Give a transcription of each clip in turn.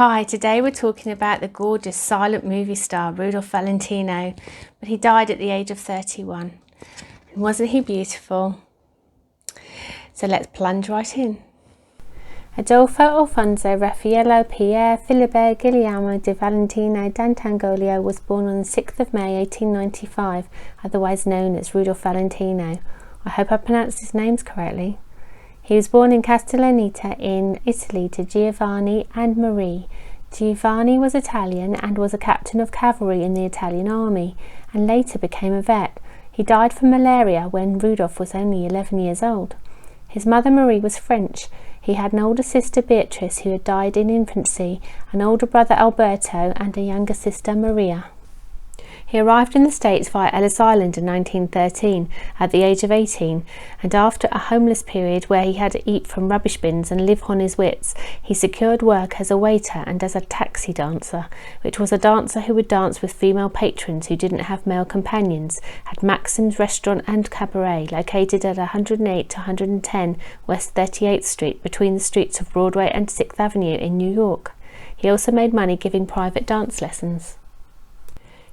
Hi, today we're talking about the gorgeous silent movie star Rudolph Valentino, but he died at the age of 31. And wasn't he beautiful? So let's plunge right in. Adolfo Alfonso Raffaello Pier Filibert Guglielmo di Valentino d'Antangolio was born on the 6th of May 1895, otherwise known as Rudolph Valentino. I hope I pronounced his names correctly. He was born in Castellaneta in Italy to Giovanni and Marie. Giovanni was Italian and was a captain of cavalry in the Italian army, and later became a vet. He died from malaria when Rudolph was only 11 years old. His mother Marie was French. He had an older sister Beatrice who had died in infancy, an older brother Alberto, and a younger sister Maria. He arrived in the States via Ellis Island in 1913 at the age of 18, and after a homeless period where he had to eat from rubbish bins and live on his wits, he secured work as a waiter and as a taxi dancer, which was a dancer who would dance with female patrons who didn't have male companions, at Maxim's Restaurant and Cabaret, located at 108 to 110 West 38th Street between the streets of Broadway and 6th Avenue in New York. He also made money giving private dance lessons.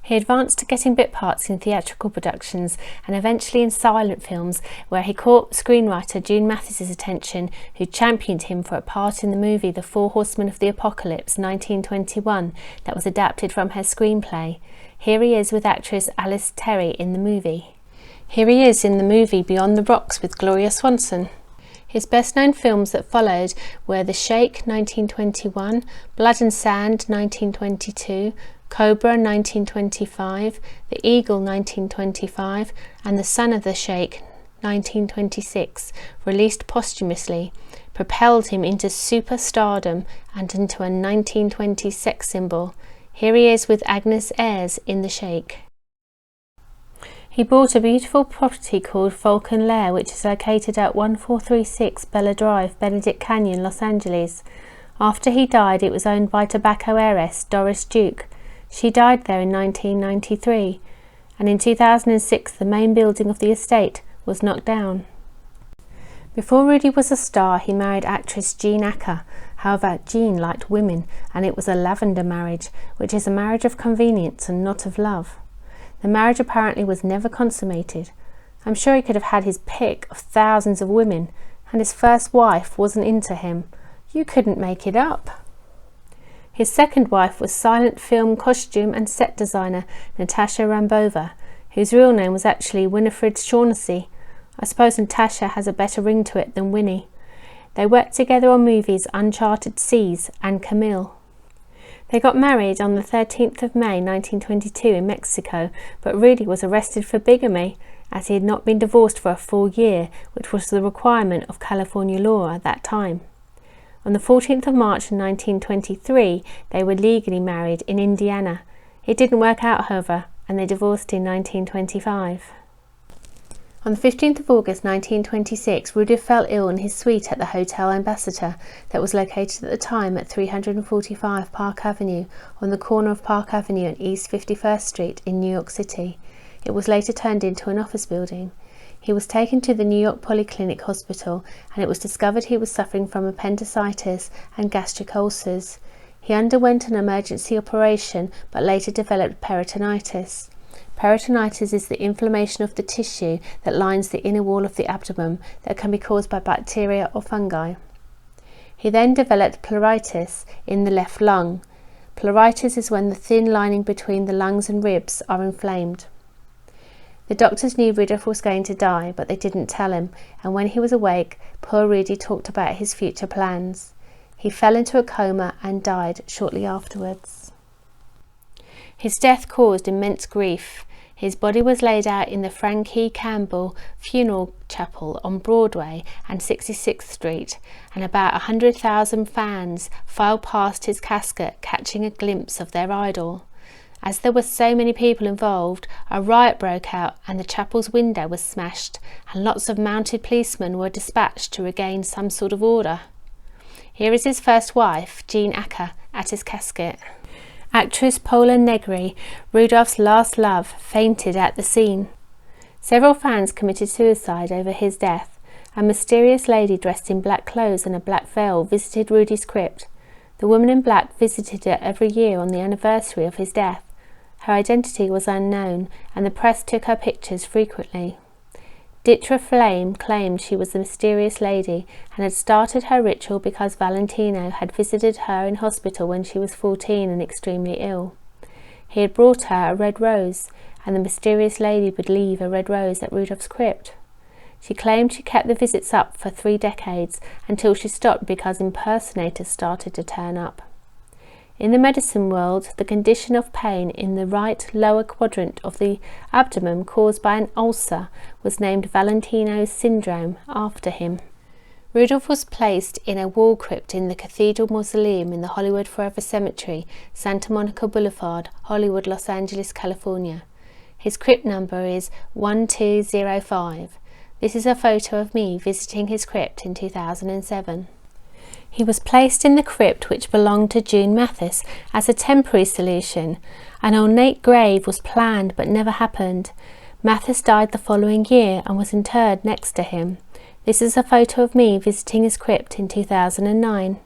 He advanced to getting bit parts in theatrical productions and eventually in silent films, where he caught screenwriter June Mathis's attention, who championed him for a part in the movie The Four Horsemen of the Apocalypse 1921 that was adapted from her screenplay. Here he is with actress Alice Terry in the movie. Here he is in the movie Beyond the Rocks with Gloria Swanson. His best-known films that followed were The Sheikh 1921, Blood and Sand 1922, Cobra 1925, The Eagle 1925, and The Son of the Sheikh 1926, released posthumously, propelled him into superstardom and into a 1920s sex symbol. Here he is with Agnes Ayres in The Sheikh. He bought a beautiful property called Falcon Lair, which is located at 1436 Bella Drive, Benedict Canyon, Los Angeles. After he died, it was owned by tobacco heiress Doris Duke. She died there in 1993, and in 2006 the main building of the estate was knocked down. Before Rudy was a star, he married actress Jean Acker. However, Jean liked women, and it was a lavender marriage, which is a marriage of convenience and not of love. The marriage apparently was never consummated. I'm sure he could have had his pick of thousands of women, and his first wife wasn't into him. You couldn't make it up. His second wife was silent film costume and set designer Natacha Rambova, whose real name was actually Winifred Shaughnessy. I suppose Natacha has a better ring to it than Winnie. They worked together on movies Uncharted Seas and Camille. They got married on the 13th of May 1922 in Mexico, but Rudy was arrested for bigamy, as he had not been divorced for a full year, which was the requirement of California law at that time. On the 14th of March 1923, they were legally married in Indiana. It didn't work out, however, and they divorced in 1925. On the 15th of August 1926, Rudy fell ill in his suite at the Hotel Ambassador that was located at the time at 345 Park Avenue, on the corner of Park Avenue and East 51st Street in New York City. It was later turned into an office building. He was taken to the New York Polyclinic Hospital, and it was discovered he was suffering from appendicitis and gastric ulcers. He underwent an emergency operation, but later developed peritonitis. Peritonitis is the inflammation of the tissue that lines the inner wall of the abdomen that can be caused by bacteria or fungi. He then developed pleuritis in the left lung. Pleuritis is when the thin lining between the lungs and ribs are inflamed. The doctors knew Rudolph was going to die, but they didn't tell him, and when he was awake, poor Rudy talked about his future plans. He fell into a coma and died shortly afterwards. His death caused immense grief. His body was laid out in the Frankie Campbell Funeral Chapel on Broadway and 66th Street, and about 100,000 fans filed past his casket, catching a glimpse of their idol. As there were so many people involved, a riot broke out and the chapel's window was smashed, and lots of mounted policemen were dispatched to regain some sort of order. Here is his first wife, Jean Acker, at his casket. Actress Paula Negri, Rudolph's last love, fainted at the scene. Several fans committed suicide over his death. A mysterious lady dressed in black clothes and a black veil visited Rudy's crypt. The woman in black visited it every year on the anniversary of his death. Her identity was unknown, and the press took her pictures frequently. Ditra Flame claimed she was the mysterious lady and had started her ritual because Valentino had visited her in hospital when she was 14 and extremely ill. He had brought her a red rose, and the mysterious lady would leave a red rose at Rudolph's crypt. She claimed she kept the visits up for 3 decades until she stopped because impersonators started to turn up. In the medicine world, the condition of pain in the right lower quadrant of the abdomen caused by an ulcer was named Valentino's syndrome after him. Rudolph was placed in a wall crypt in the Cathedral Mausoleum in the Hollywood Forever Cemetery, Santa Monica Boulevard, Hollywood, Los Angeles, California. His crypt number is 1205. This is a photo of me visiting his crypt in 2007. He was placed in the crypt which belonged to June Mathis as a temporary solution. An ornate grave was planned but never happened. Mathis died the following year and was interred next to him. This is a photo of me visiting his crypt in 2009.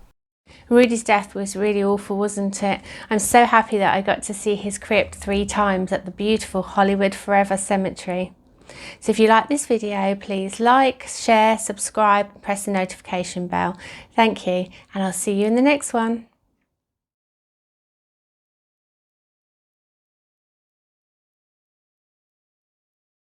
Rudy's death was really awful, wasn't it? I'm so happy that I got to see his crypt 3 times at the beautiful Hollywood Forever Cemetery. So if you like this video, please like, share, subscribe, and press the notification bell. Thank you, and I'll see you in the next one.